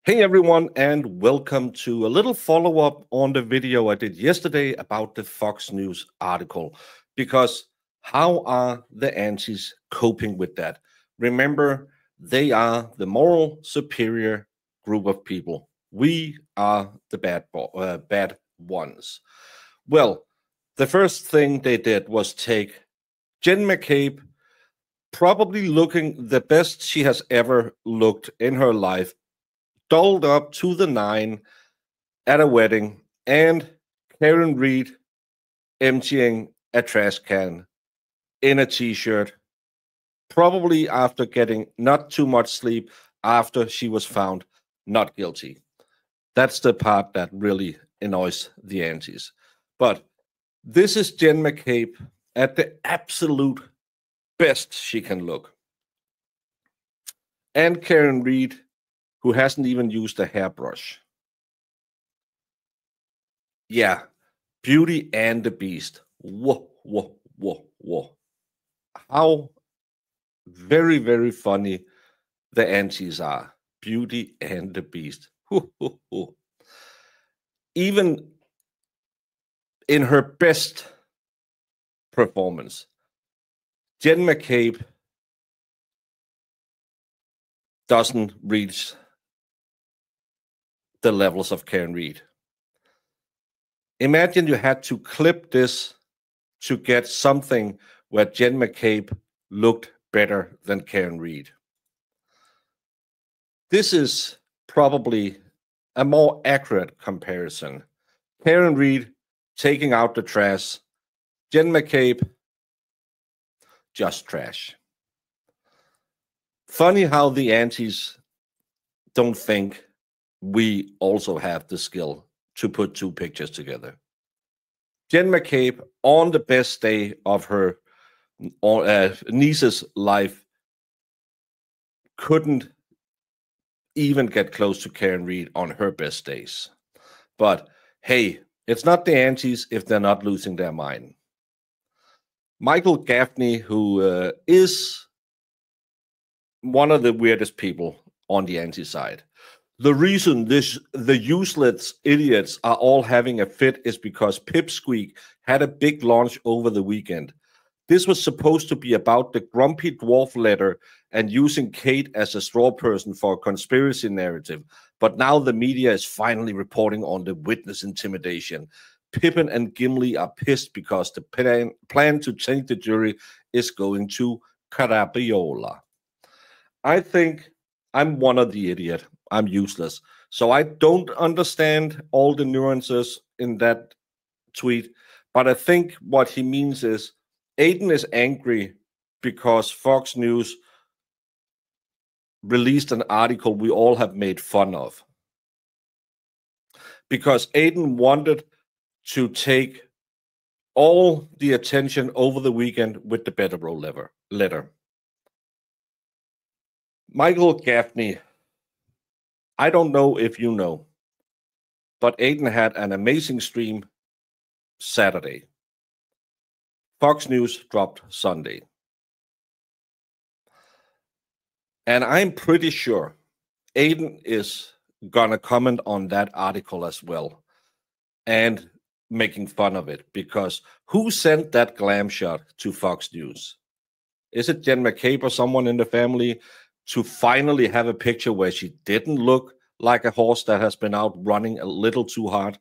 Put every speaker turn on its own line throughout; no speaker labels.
Hey everyone, and welcome to a little follow-up on the video I did yesterday about the Fox News article. Because how are the aunties coping with that? Remember, they are the moral superior group of people. We are the bad ones. Well, the first thing they did was take Jen McCabe, probably looking the best she has ever looked in her life, dolled up to the nine at a wedding, and Karen Reed emptying a trash can in a t-shirt, probably after getting not too much sleep after she was found not guilty. That's the part that really annoys the aunties. But this is Jen McCabe at the absolute best she can look. And Karen Reed, who hasn't even used a hairbrush. Yeah, Beauty and the Beast. Whoa, whoa, whoa, whoa. How very, very funny the aunties are. Beauty and the Beast. Hoo, hoo, hoo. Even in her best performance, Jen McCabe doesn't reach the levels of Karen Reed. Imagine you had to clip this to get something where Jen McCabe looked better than Karen Reed. This is probably a more accurate comparison. Karen Reed taking out the trash, Jen McCabe just trash. Funny how the aunties don't think we also have the skill to put two pictures together. Jen McCabe, on the best day of her niece's life, couldn't even get close to Karen Reed on her best days. But hey, it's not the aunties if they're not losing their mind. Michael Gaffney, who is one of the weirdest people on the auntie side. The reason the useless idiots are all having a fit is because Pipsqueak had a big launch over the weekend. This was supposed to be about the grumpy dwarf letter and using Kate as a straw person for a conspiracy narrative. But now the media is finally reporting on the witness intimidation. Pippin and Gimli are pissed because the plan to change the jury is going to Carabiola. I think I'm one of the idiot. I'm useless. So I don't understand all the nuances in that tweet. But I think what he means is Aidan is angry because Fox News released an article we all have made fun of. Because Aidan wanted to take all the attention over the weekend with the Better Roll letter. Michael Gaffney, I don't know if you know, but Aidan had an amazing stream Saturday. Fox News dropped Sunday. And I'm pretty sure Aidan is going to comment on that article as well and making fun of it, because who sent that glam shot to Fox News? Is it Jen McCabe or someone in the family to finally have a picture where she didn't look like a horse that has been out running a little too hard?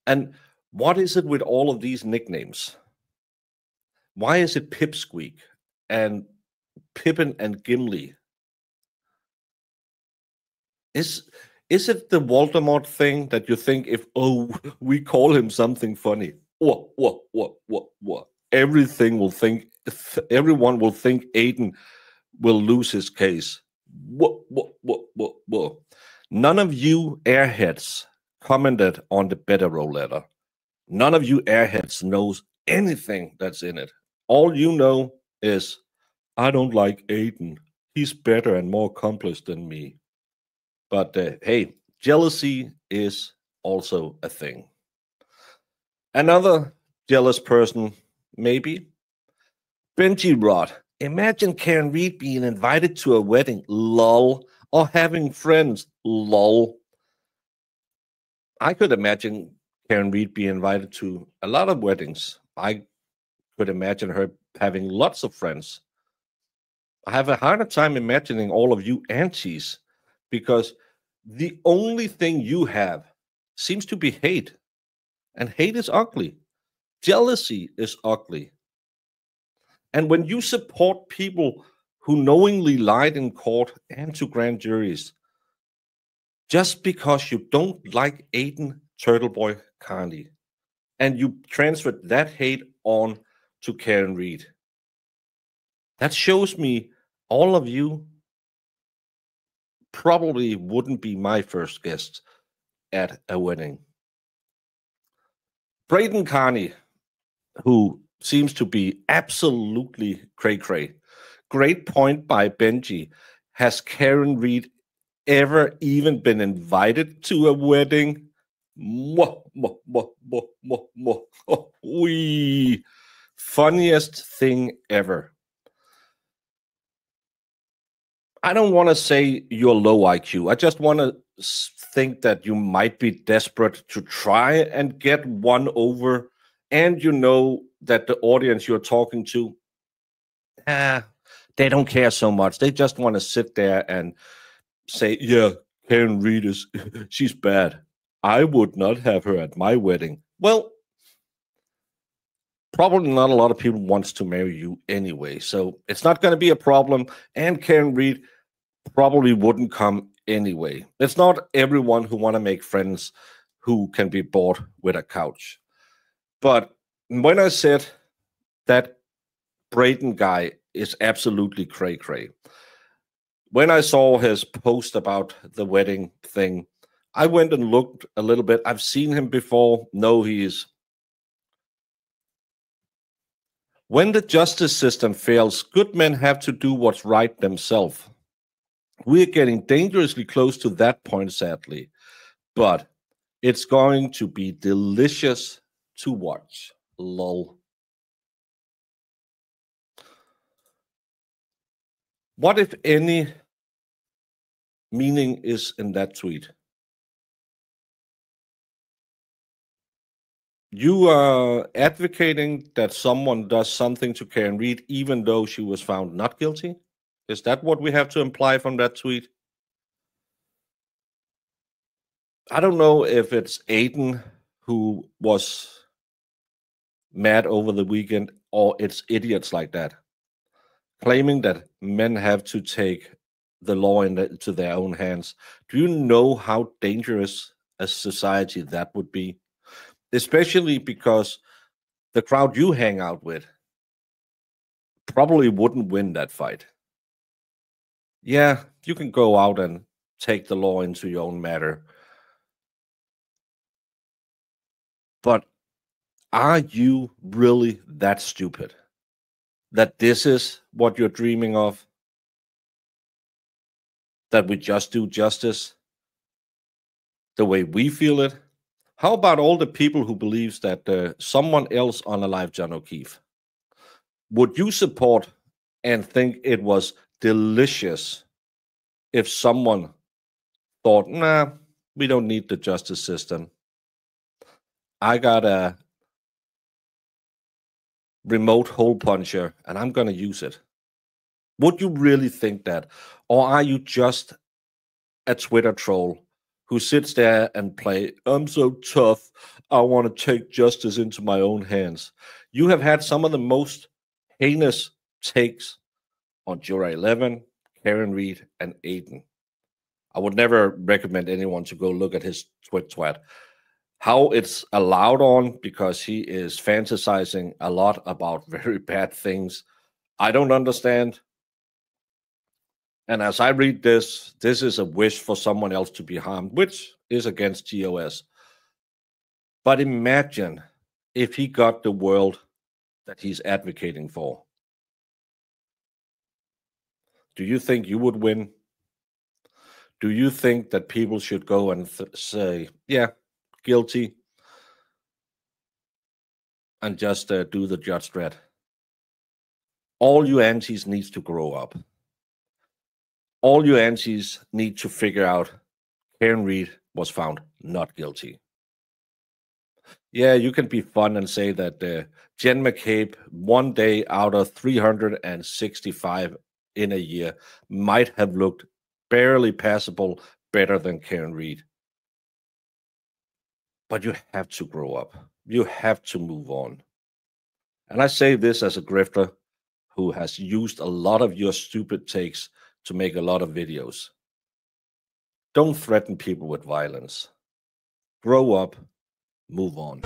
And what is it with all of these nicknames? Why is it Pipsqueak and Pippin and Gimli? Is it the Voldemort thing that you think if, we call him something funny? What? Everyone will think Aidan will lose his case. What? None of you airheads commented on the Better Roll letter. None of you airheads knows anything that's in it. All you know is, I don't like Aidan. He's better and more accomplished than me. But hey, jealousy is also a thing. Another jealous person, maybe, Benji Rod. Imagine Karen Reed being invited to a wedding. Lol. or having friends. Lol. I could imagine Karen Reed be invited to a lot of weddings. I could imagine her having lots of friends. I have a harder time imagining all of you aunties because the only thing you have seems to be hate, and hate is ugly. Jealousy is ugly. And when you support people who knowingly lied in court and to grand juries, just because you don't like Aidan Turtleboy Kearney, and you transferred that hate on to Karen Reed, that shows me all of you probably wouldn't be my first guest at a wedding. Braden Kearney, who seems to be absolutely cray-cray. Great point by Benji. Has Karen Reed ever even been invited to a wedding? Mwah, mwah, mwah, mwah, mwah, mwah. Oh, wee. Funniest thing ever. I don't want to say you're low IQ. I just want to think that you might be desperate to try and get one over, and you know that the audience you're talking to, they don't care so much. They just want to sit there and say, yeah, Karen Reed is, she's bad. I would not have her at my wedding. Well, probably not a lot of people wants to marry you anyway, so it's not going to be a problem. And Karen Reed probably wouldn't come anyway. It's not everyone who want to make friends who can be bought with a couch. But when I said that Braden guy is absolutely cray-cray, when I saw his post about the wedding thing, I went and looked a little bit. I've seen him before. No, he is. When the justice system fails, good men have to do what's right themselves. We're getting dangerously close to that point, sadly. But it's going to be delicious to watch. Lol. What, if any, meaning is in that tweet? You are advocating that someone does something to Karen Reed even though she was found not guilty? Is that what we have to imply from that tweet? I don't know if it's Aidan who was mad over the weekend or it's idiots like that, claiming that men have to take the law into their own hands. Do you know how dangerous a society that would be? Especially because the crowd you hang out with probably wouldn't win that fight. Yeah, you can go out and take the law into your own matter. But are you really that stupid that this is what you're dreaming of? That we just do justice the way we feel it? How about all the people who believes that someone else unalived John O'Keefe? Would you support and think it was delicious if someone thought, nah, we don't need the justice system. I got a remote hole puncher and I'm going to use it. Would you really think that? Or are you just a Twitter troll who sits there and play, I'm so tough, I want to take justice into my own hands? You have had some of the most heinous takes on Juror 11, Karen Reed, and Aidan. I would never recommend anyone to go look at his twat. How it's allowed on because he is fantasizing a lot about very bad things. I don't understand. And as I read this, this is a wish for someone else to be harmed, which is against TOS. But imagine if he got the world that he's advocating for. Do you think you would win? Do you think that people should go and say, yeah, guilty, and just do the judge dread? All you aunties needs to grow up. All you aunties need to figure out Karen Reed was found not guilty. Yeah, you can be fun and say that Jen McCabe, one day out of 365 in a year, might have looked barely passable better than Karen Reed. But you have to grow up. You have to move on. And I say this as a grifter who has used a lot of your stupid takes to make a lot of videos. Don't threaten people with violence. Grow up, move on.